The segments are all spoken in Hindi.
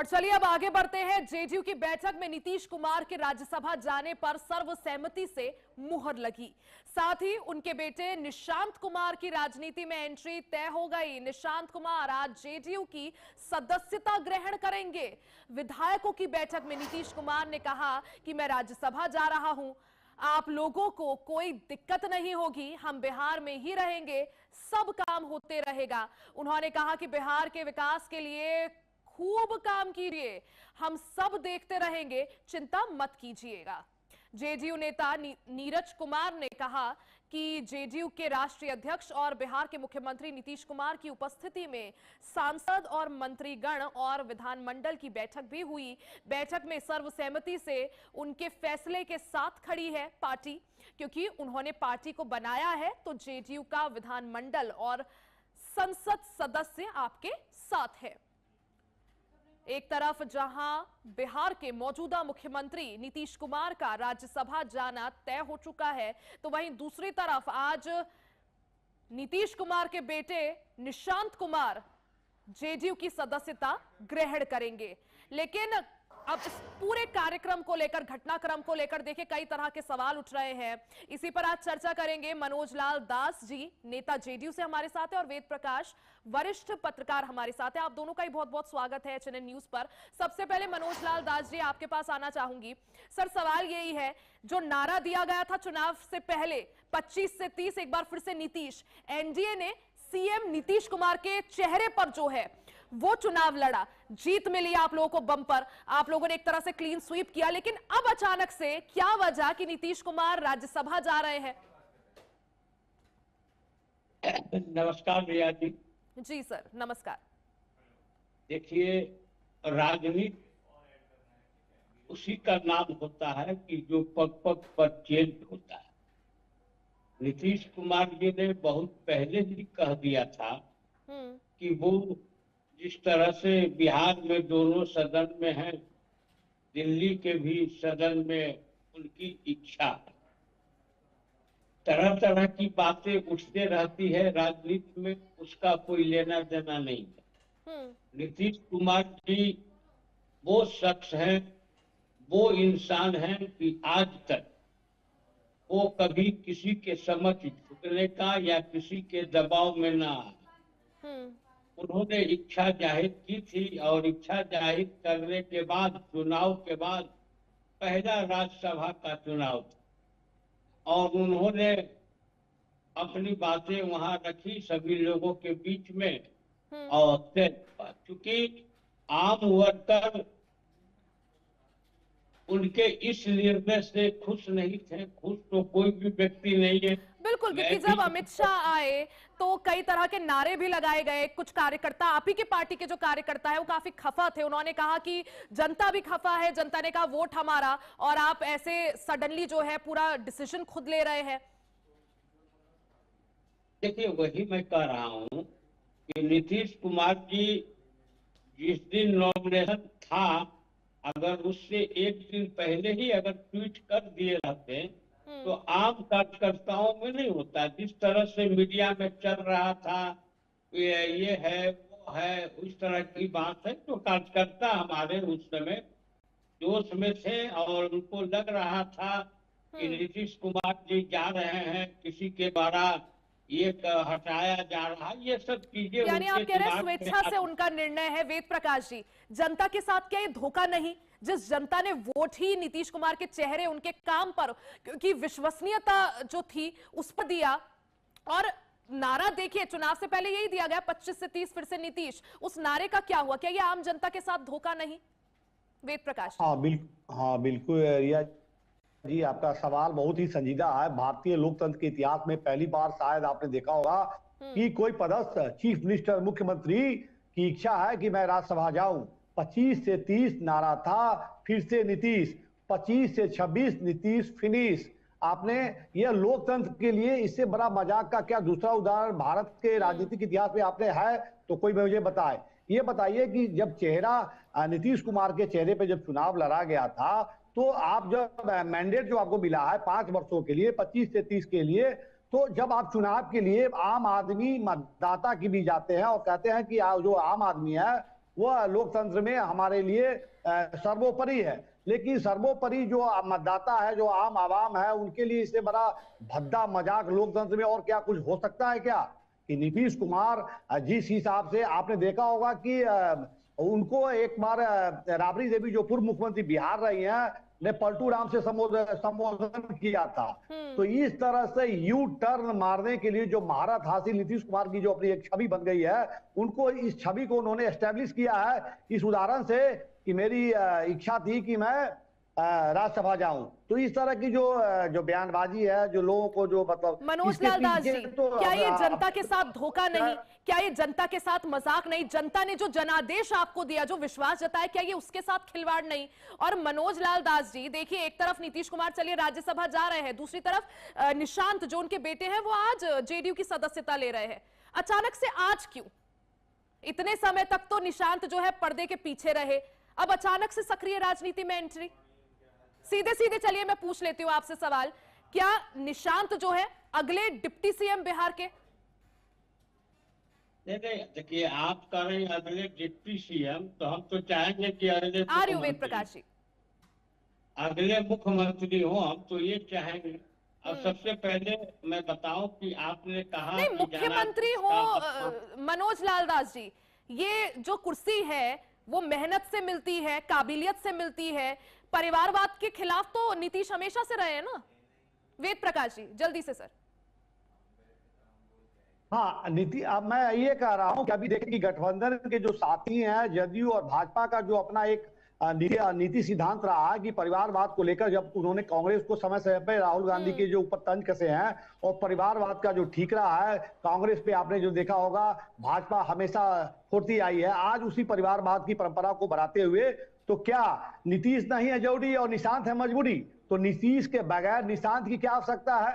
और चलिए अब आगे बढ़ते हैं। जेडीयू की बैठक में नीतीश कुमार के राज्यसभा जाने पर सर्वसहमति से मुहर लगी। साथ ही उनके बेटे निशांत कुमार की राजनीति में एंट्री तय हो गई। निशांत कुमार आज जेडीयू की सदस्यता ग्रहण करेंगे। विधायकों की बैठक में नीतीश कुमार ने कहा कि मैं राज्यसभा जा रहा हूं, आप लोगों को कोई दिक्कत नहीं होगी, हम बिहार में ही रहेंगे, सब काम होते रहेगा। उन्होंने कहा कि बिहार के विकास के लिए खूब काम कीजिए, हम सब देखते रहेंगे, चिंता मत कीजिएगा। जेडीयू नेता नीरज कुमार ने कहा कि जेडीयू के राष्ट्रीय अध्यक्ष और बिहार के मुख्यमंत्री नीतीश कुमार की उपस्थिति में सांसद और मंत्रीगण और विधानमंडल की बैठक भी हुई। बैठक में सर्वसहमति से उनके फैसले के साथ खड़ी है पार्टी, क्योंकि उन्होंने पार्टी को बनाया है तो जेडीयू का विधानमंडल और संसद सदस्य आपके साथ है। एक तरफ जहां बिहार के मौजूदा मुख्यमंत्री नीतीश कुमार का राज्यसभा जाना तय हो चुका है, तो वहीं दूसरी तरफ आज नीतीश कुमार के बेटे निशांत कुमार जेडीयू की सदस्यता ग्रहण करेंगे। लेकिन अब इस पूरे कार्यक्रम को लेकर, घटनाक्रम को लेकर देखिए कई तरह के सवाल उठ रहे हैं। इसी पर आज चर्चा करेंगे। मनोज लाल दास जी नेता जेडीयू से हमारे साथ है और वेद प्रकाश वरिष्ठ पत्रकार हमारे साथ है। आप दोनों का ही बहुत बहुत स्वागत है एचएनएन न्यूज पर। सबसे पहले मनोज लाल दास जी आपके पास आना चाहूंगी। सर, सवाल यही है, जो नारा दिया गया था चुनाव से पहले 25 से 30 एक बार फिर से नीतीश, एनडीए ने सीएम नीतीश कुमार के चेहरे पर जो है वो चुनाव लड़ा, जीत मिली आप लोगों को बम्पर, आप लोगों ने एक तरह से क्लीन स्वीप किया। लेकिन अब अचानक से क्या वजह कि नीतीश कुमार राज्यसभा जा रहे हैं? नमस्कार रिया जी। जी सर, नमस्कार। देखिए, राजनीति उसी का नाम होता है कि जो पग पग पर चेंज होता है। नीतीश कुमार जी ने बहुत पहले ही कह दिया था कि वो जिस तरह से बिहार में दोनों सदन में हैं, दिल्ली के भी सदन में उनकी इच्छा है। तरह तरह की बातें उठते रहती है राजनीति में, उसका कोई लेना देना नहीं है। नीतीश कुमार जी वो शख्स हैं, वो इंसान हैं कि आज तक वो कभी किसी के समक्ष झुकने का या किसी के दबाव में ना आए। उन्होंने इच्छा जाहिर की थी और इच्छा जाहिर करने के बाद, चुनाव के बाद पहला राज्यसभा का चुनाव था और उन्होंने अपनी बातें वहां रखी सभी लोगों के बीच में। और चूंकि आम वर्कर उनके इस निर्णय से खुश नहीं थे, खुश तो कोई भी व्यक्ति नहीं है। बिल्कुल, क्योंकि जब अमित शाह आए तो कई तरह के नारे भी लगाए गए। कुछ कार्यकर्ता, आप ही की पार्टी के जो कार्यकर्ता है वो काफी खफा थे। उन्होंने कहा कि जनता भी खफा है, जनता ने कहा वोट हमारा, और आप ऐसे सडनली जो है पूरा डिसीजन खुद ले रहे हैं। देखिए, वही मैं कह रहा हूँ कि नीतीश कुमार जी जिस दिन नॉमिनेशन था, अगर उससे एक दिन पहले ही अगर ट्वीट कर दिए रहते तो आम कार्यकर्ताओं में नहीं होता। जिस तरह से मीडिया में चल रहा था, ये है वो है, उस तरह की बात है। तो कार्यकर्ता हमारे उस समय जोश में थे और उनको लग रहा था कि नीतीश कुमार जी जा रहे हैं, किसी के द्वारा ये हटाया जा रहा है, ये सब चीजें। यानी आप कह रहे हैं स्वेच्छा से उनका निर्णय है। वेद प्रकाश जी, जनता के साथ क्या ये धोखा नहीं? जिस जनता ने वोट ही नीतीश कुमार के चेहरे, उनके काम पर, क्योंकि विश्वसनीयता जो थी उस पर दिया, और नारा देखिए चुनाव से पहले यही दिया गया 25 से 30 फिर से नीतीश, उस नारे का क्या हुआ? क्या ये आम जनता के साथ धोखा नहीं? वेद प्रकाश। हाँ बिल्कुल रिया जी, आपका सवाल बहुत ही संजीदा है। भारतीय लोकतंत्र के इतिहास में पहली बार शायद आपने देखा होगा कि कोई पदस्थ चीफ मिनिस्टर, मुख्यमंत्री की इच्छा है कि मैं राज्यसभा जाऊं। 25 से 30 नारा था, फिर से नीतीश, 25 से 26 नीतीश फिनिश। आपने यह लोकतंत्र के लिए इससे बड़ा मजाक का क्या दूसरा उदाहरण भारत के राजनीतिक इतिहास में आपने है तो कोई मुझे बताए। ये बताइए कि जब चेहरा नीतीश कुमार के चेहरे पे जब चुनाव लड़ा गया था, तो आप जब मैंडेट जो आपको मिला है 5 वर्षों के लिए, 25 से 30 के लिए, तो जब आप चुनाव के लिए आम आदमी मतदाता की भी जाते हैं और कहते हैं कि जो आम आदमी है वह लोकतंत्र में हमारे लिए सर्वोपरि है। लेकिन सर्वोपरि जो मतदाता है, जो आम आवाम है, उनके लिए इससे बड़ा भद्दा मजाक लोकतंत्र में और क्या कुछ हो सकता है क्या? कि नीतीश कुमार जिस हिसाब से आपने देखा होगा कि उनको एक बार राबड़ी देवी जो पूर्व मुख्यमंत्री बिहार रही हैं ने पलटू राम से संबोधन किया था। तो इस तरह से यू टर्न मारने के लिए जो महारत हासिल नीतीश कुमार की जो अपनी एक छवि बन गई है, उनको इस छवि को उन्होंने एस्टेब्लिश किया है इस उदाहरण से कि मेरी इच्छा थी कि मैं राज्यसभा जाऊं। तो इस तरह की जो बयानबाजी है, जो लोगों को जो मतलब मनोज लाल दास जी, क्या ये जनता के साथ धोखा नहीं, क्या ये जनता के साथ मजाक नहीं? जनता ने जो जनादेश आपको दिया, जो विश्वास जताया, क्या ये उसके साथ खिलवाड़ नहीं? और मनोज लाल दास जी देखिए, एक तरफ नीतीश कुमार चलिए राज्यसभा जा रहे हैं, दूसरी तरफ निशांत जो उनके बेटे हैं वो आज जेडीयू की सदस्यता ले रहे हैं। अचानक से आज क्यों? इतने समय तक तो निशांत जो है पर्दे के पीछे रहे, अब अचानक से सक्रिय राजनीति में एंट्री। सीधे सीधे चलिए मैं पूछ लेती हूं आपसे सवाल, क्या निशांत जो है अगले डिप्टी सीएम बिहार के? नहीं, देखिए, आप कह रहे हैं अगले डिप्टी सीएम, तो हम तो चाहेंगे कि आर्य वेद प्रकाश जी अगले मुख्यमंत्री हो, हम तो ये चाहेंगे। अब सबसे पहले मैं बताऊं कि आपने कहा नहीं, मुख्यमंत्री हो मनोज लाल दास जी, ये जो कुर्सी है वो मेहनत से मिलती है, काबिलियत से मिलती है। परिवारवाद के खिलाफ तो नीतीश हमेशा से रहे हैं ना। वेद प्रकाश जी जल्दी से सर। हाँ अब मैं ये कह रहा हूं कि अभी देखिए कि गठबंधन के जो साथी हैं, जदयू और भाजपा का जो अपना एक नीति सिद्धांत रहा है कि परिवारवाद को लेकर जब उन्होंने कांग्रेस को समय समय पे राहुल गांधी के जो ऊपर तंज कसे हैं और परिवारवाद का जो ठीक रहा है, कांग्रेस पे आपने जो देखा होगा भाजपा हमेशा होती आई है। आज उसी परिवारवाद की परंपरा को बढ़ाते हुए तो क्या नीतीश नहीं है जरूरी और निशांत है मजबूरी? तो नीतीश के बगैर निशांत की क्या आवश्यकता है?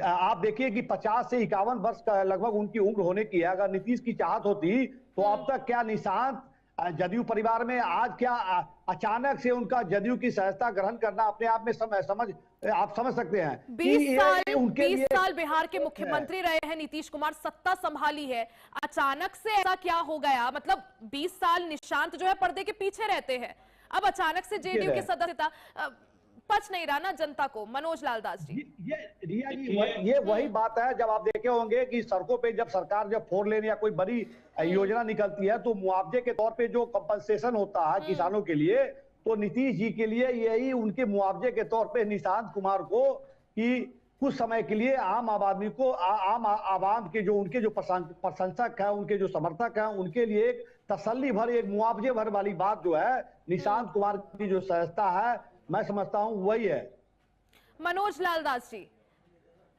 आप देखिए कि 50 से 51 वर्ष का लगभग उनकी उम्र होने की है। अगर नीतीश की चाहत होती तो अब तक क्या निशांत जदयू परिवार में आज क्या अचानक से उनका जदयू की सदस्यता ग्रहण करना अपने आप में आप समझ सकते हैं 20 साल बिहार के मुख्यमंत्री रहे हैं नीतीश कुमार, सत्ता संभाली है, अचानक से ऐसा क्या हो गया? मतलब 20 साल निशांत जो है पर्दे के पीछे रहते हैं, अब अचानक से जेडीयू की सदस्यता पच नहीं रहा ना जनता को। मनोज लाल दास जी, रिया जी, ये वही बात है। जब आप देखे होंगे कि सड़कों पे जब सरकार जब 4 लेन या कोई बड़ी योजना निकलती है तो मुआवजे के तौर पे जो कंपनसेशन होता है किसानों के लिए, तो नीतीश जी के लिए यही उनके मुआवजे के तौर पे निशांत कुमार को कि कुछ समय के लिए आम आदमी को आम आवाम के जो उनके जो प्रशंसक है, उनके जो समर्थक हैं, उनके लिए एक तसल्ली भर, एक मुआवजे भर वाली बात जो है निशांत कुमार की जो सदस्यता है, मैं समझता हूं वही है। मनोज लाल दास जी,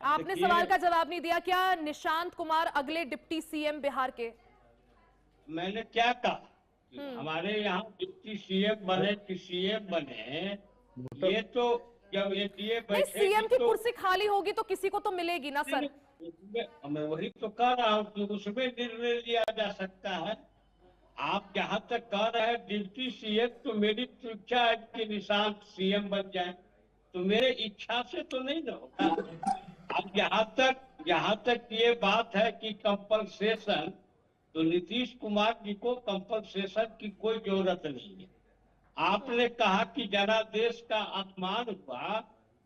आपने सवाल का जवाब नहीं दिया। क्या निशांत कुमार अगले डिप्टी सीएम बिहार के? मैंने क्या कहा, हमारे यहाँ डिप्टी सीएम बने कि सीएम बने, ये तो जब एनडीए बैठेगी सीएम की कुर्सी खाली होगी तो किसी को तो मिलेगी ना सर। मैं वही तो कह रहा हूँ कि उसमें निर्णय लिया जा सकता है। आप जहां तक कह रहे हैं डिप्टी सीएम, तो मेरी तो इच्छा है कि निशांत सीएम बन जाए, तो मेरे इच्छा से तो नहीं ना होगा। अब जहां तक ये बात है कि कंपनसेशन, तो नीतीश कुमार जी को कंपनसेशन की कोई जरूरत नहीं है। आपने कहा कि जनादेश का अपमान हुआ,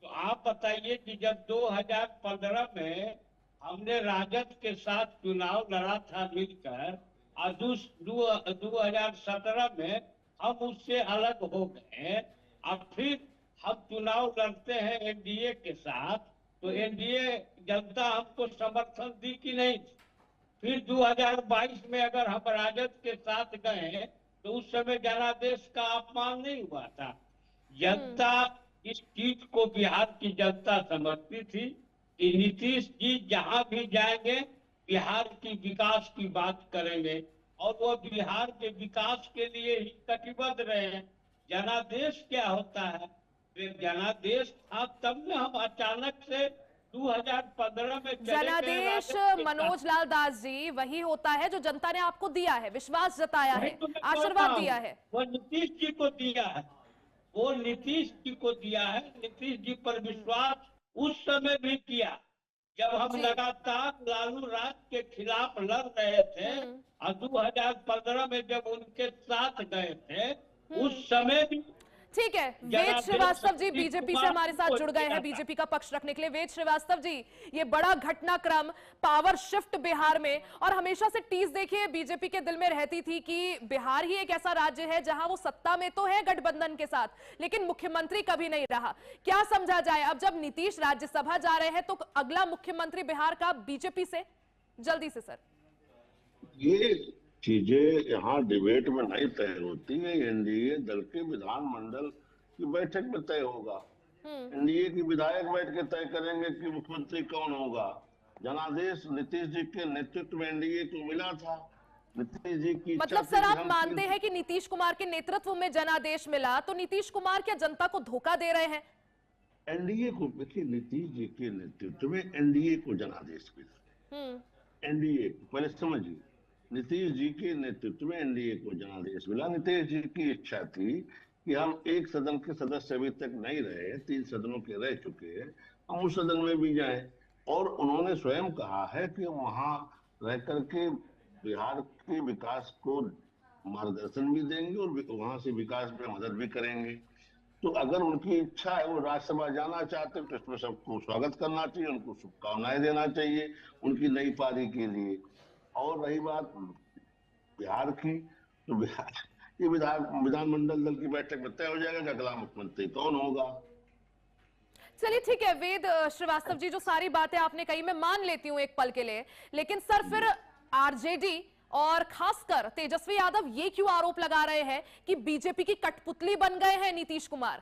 तो आप बताइए कि जब 2015 में हमने राजद के साथ चुनाव लड़ा था मिलकर, और 2017 में हम उससे अलग हो गए, और फिर हम चुनाव लड़ते हैं एनडीए के साथ, तो एनडीए जनता हमको समर्थन दी कि नहीं? फिर 2022 में अगर हम राजद के साथ गए तो उस समय जनादेश का अपमान नहीं हुआ था। जनता इस चीज को, बिहार की जनता समझती थी कि नीतीश जी जहां भी जाएंगे बिहार की विकास की बात करेंगे, और वो बिहार के विकास के लिए ही कटिबद्ध रहे हैं। जनादेश क्या होता है? जनादेश था तब में हम अचानक से 2015 में जनादेश मनोज लाल दास जी वही होता है जो जनता ने आपको दिया है, विश्वास जताया है, आशीर्वाद दिया है। वो नीतीश जी को दिया है, वो नीतीश जी को दिया है। नीतीश जी पर विश्वास उस समय भी किया जब हम लगातार लालू राज के खिलाफ लड़ रहे थे और 2015 में जब उनके साथ गए थे, उस समय भी ठीक है, वेद श्रीवास्तव जी बीजेपी से हमारे साथ जुड़ गए हैं बीजेपी का पक्ष रखने के लिए। वेद श्रीवास्तव जी, ये बड़ा घटनाक्रम, पावर शिफ्ट बिहार में, और हमेशा से टीज देखिए बीजेपी के दिल में रहती थी कि बिहार ही एक ऐसा राज्य है जहां वो सत्ता में तो है गठबंधन के साथ, लेकिन मुख्यमंत्री कभी नहीं रहा। क्या समझा जाए अब जब नीतीश राज्यसभा जा रहे हैं तो अगला मुख्यमंत्री बिहार का बीजेपी से? जल्दी से सर। ये चीजें यहाँ डिबेट में नहीं तय होती है, एनडीए दल के विधानमंडल की बैठक में तय होगा। एनडीए की विधायक बैठ के तय करेंगे कि मुख्यमंत्री कौन होगा। जनादेश नीतीश जी के नेतृत्व में एनडीए को मिला था। नीतीश जी की मतलब सर आप मानते हैं कि नीतीश कुमार के नेतृत्व में जनादेश मिला, तो नीतीश कुमार क्या जनता को धोखा दे रहे हैं? एनडीए को देखिए, नीतीश जी के नेतृत्व में एनडीए को जनादेश मिला। एनडीए पहले समझिए, नीतीश जी के नेतृत्व में एनडीए को जनादेश मिला। नीतीश जी की इच्छा थी कि हम एक सदन के सदस्य अभी तक नहीं रहे, 3 सदनों के रह चुके हैं, हम उस सदन में भी जाएं। और उन्होंने स्वयं कहा है कि वहां रह करके बिहार के विकास को मार्गदर्शन भी देंगे और वहां से विकास में मदद भी करेंगे। तो अगर उनकी इच्छा है, वो राज्यसभा जाना चाहते हैं, तो इसमें सबको स्वागत करना चाहिए, उनको शुभकामनाएं देना चाहिए उनकी नई पारी के लिए। और रही बात बिहार की, तो बिहार ये विधानमंडल दल की बैठक में तय हो जाएगा कि अगला मुख्यमंत्री कौन होगा। चलिए ठीक है वेद श्रीवास्तव जी, जो सारी बातें आपने कही मैं मान लेती हूं एक पल के लिए, लेकिन सर फिर आरजेडी और खासकर तेजस्वी यादव ये क्यों आरोप लगा रहे हैं कि बीजेपी की कठपुतली बन गए हैं नीतीश कुमार?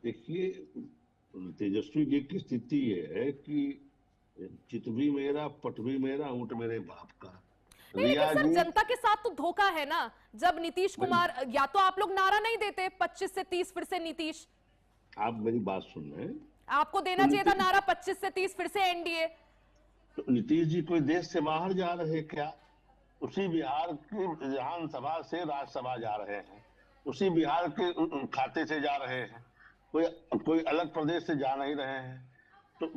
देखिए, तेजस्वी जी की स्थिति ये है कि चित भी मेरा, पट भी मेरा, ऊंट मेरे बाप का। लेकिन सर जनता के साथ तो धोखा है ना, जब नीतीश कुमार, या तो आप लोग नारा नहीं देते 25 से 30 फिर से नीतीश। आप मेरी बात सुन रहे हैं? आपको देना चाहिए था नारा 25 से 30 फिर से एनडीए। तो नीतीश जी कोई देश से बाहर जा रहे क्या? उसी बिहार की विधानसभा से राज्यसभा जा रहे हैं, उसी बिहार के खाते से जा रहे हैं, कोई अलग प्रदेश से जा नहीं रहे हैं। तो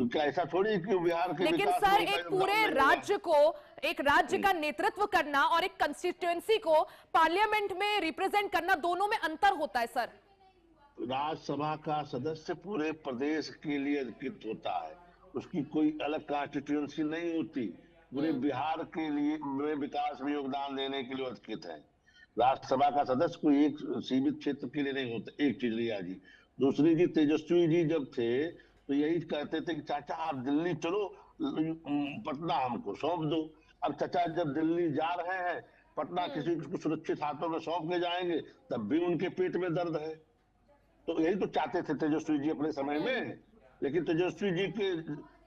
क्या ऐसा थोड़ी कि बिहार के, लेकिन सर एक पूरे राज्य को, एक राज्य का नेतृत्व करना और एक कंस्टिट्यूएंसी को पार्लियामेंट में रिप्रेजेंट करना, दोनों में अंतर होता है सर। राज्यसभा का सदस्य पूरे प्रदेश के लिए अधिकृत होता है, उसकी कोई अलग कॉन्स्टिट्यूएंसी नहीं होती। पूरे बिहार के लिए विकास में योगदान देने के लिए अधिकृत है। राज्यसभा का सदस्य कोई एक सीमित क्षेत्र के लिए नहीं होता। एक चीज लिया जी। दूसरी जी, तेजस्वी जी जब थे तो यही कहते थे कि चाचा आप दिल्ली चलो, पटना हमको सौंप दो। अब चाचा जब दिल्ली जा रहे हैं, पटना किसी को सुरक्षित हाथों में सौंप के जाएंगे, तब भी उनके पेट में दर्द है। तो यही तो चाहते थे तेजस्वी जी अपने समय में। लेकिन तेजस्वी जी के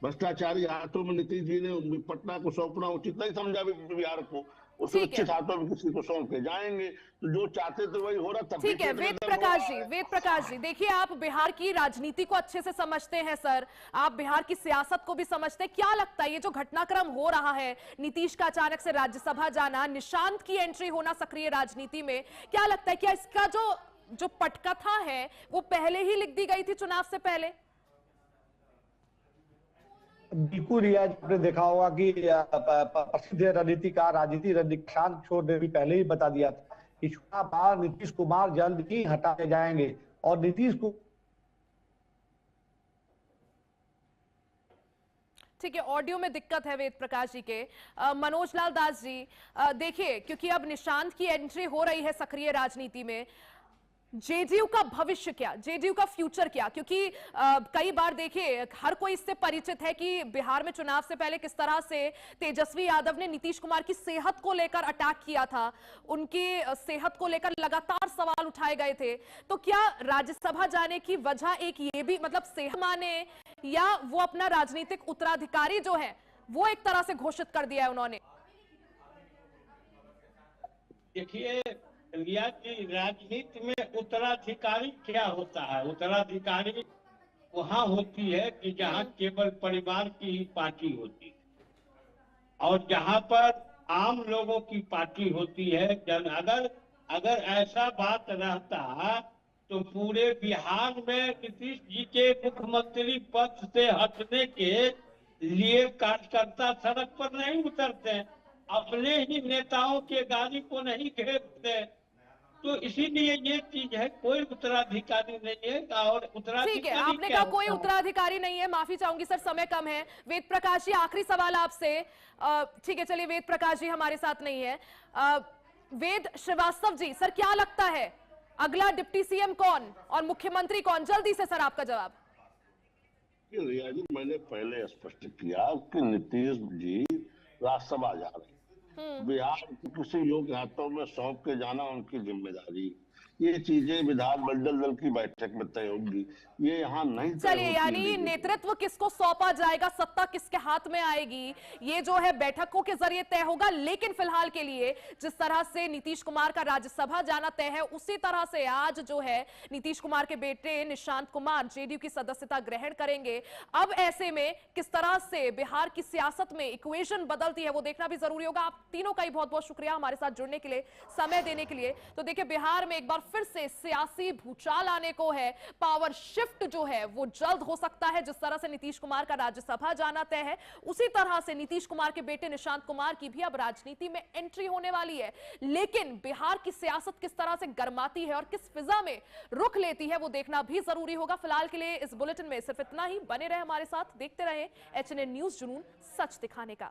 भ्रष्टाचारी हाथों में नीतीश जी ने पटना को सौंपना उचित नहीं समझा बिहार को। सुरक्षित हाथों में किसी को सौंप के जाएंगे, तो जो चाहते थे वही हो रहा था। ठीक है वेद प्रकाश जी, देखिए आप बिहार की राजनीति को अच्छे से समझते हैं सर, आप बिहार की सियासत को भी समझते हैं। क्या लगता है ये जो घटनाक्रम हो रहा है, नीतीश का अचानक से राज्यसभा जाना, निशांत की एंट्री होना सक्रिय राजनीति में, क्या लगता है क्या इसका जो पटकथा है वो पहले ही लिख दी गई थी चुनाव से पहले? बिल्कुल रियाज, आपने देखा होगा कि प्रसिद्ध राजनीति शांत किशोर ने भी पहले ही बता दिया था कि चुनाव बाद नीतीश कुमार जल्द ही हटाए जाएंगे। और नीतीश को ठीक है, ऑडियो में दिक्कत है वेद प्रकाश जी के। मनोज लाल दास जी देखिए, क्योंकि अब निशांत की एंट्री हो रही है सक्रिय राजनीति में, जेडीयू का भविष्य क्या, जेडीयू का फ्यूचर क्या? क्योंकि कई बार देखिए हर कोई इससे परिचित है कि बिहार में चुनाव से पहले किस तरह से तेजस्वी यादव ने नीतीश कुमार की सेहत को लेकर अटैक किया था, उनकी सेहत को लेकर लगातार सवाल उठाए गए थे। तो क्या राज्यसभा जाने की वजह एक ये भी, मतलब सेहत माने, या वो अपना राजनीतिक उत्तराधिकारी जो है वो एक तरह से घोषित कर दिया है उन्होंने? देखिए रिया जी, राजनीति में उत्तराधिकारी क्या होता है? उत्तराधिकारी वहां होती है कि जहां केवल परिवार की ही पार्टी होती है, और जहां पर आम लोगों की पार्टी होती है। अगर ऐसा बात रहता तो पूरे बिहार में नीतीश जी के मुख्यमंत्री पद से हटने के लिए कार्यकर्ता सड़क पर नहीं उतरते हैं, अपने ही नेताओं के गाड़ी को नहीं घेरते। तो इसीलिए ये चीज है, कोई उत्तराधिकारी नहीं है। और उत्तराधिकारी, ठीक है, आपने कहा कोई उत्तराधिकारी नहीं है, माफी चाहूंगी सर, समय कम है। वेद प्रकाश जी, आखिरी सवाल आपसे। ठीक है, चलिए, वेद प्रकाश जी हमारे साथ नहीं है। वेद श्रीवास्तव जी, सर क्या लगता है अगला डिप्टी सीएम कौन और मुख्यमंत्री कौन? जल्दी से सर आपका जवाब। रिया जी, मैंने पहले स्पष्ट किया कि नीतीश जी राज्यसभा जा रहे हैं। बिहार के किसी लोग के हाथों में सौंप के जाना उनकी जिम्मेदारी। ये चीजें विधानमंडल दल की बैठक में तय होगी, ये यहाँ नहीं। चलिए, यानी नेतृत्व किसको सौंपा जाएगा, सत्ता किसके हाथ में आएगी, ये जो है बैठकों के जरिए तय होगा। लेकिन फिलहाल के लिए जिस तरह से नीतीश कुमार का राज्यसभा जाना तय है, उसी तरह से आज जो है नीतीश कुमार के बेटे निशांत कुमार जेडीयू की सदस्यता ग्रहण करेंगे। अब ऐसे में किस तरह से बिहार की सियासत में इक्वेशन बदलती है, वो देखना भी जरूरी होगा। आप तीनों का ही बहुत बहुत शुक्रिया हमारे साथ जुड़ने के लिए, समय देने के लिए। तो देखिए, बिहार में एक बार फिर से सियासी भूचाल आने को है। पावर शिफ्ट जो है वो जल्द हो सकता है। जिस तरह से नीतीश कुमार का राज्यसभा जाना तय है, उसी तरह से नीतीश कुमार के बेटे निशांत कुमार की भी अब राजनीति में एंट्री होने वाली है। लेकिन बिहार की सियासत किस तरह से गर्माती है और किस फिजा में रुख लेती है, वो देखना भी जरूरी होगा। फिलहाल के लिए इस बुलेटिन में सिर्फ इतना ही। बने रहे हमारे साथ, देखते रहे HNN न्यूज़, जुनून सच दिखाने का।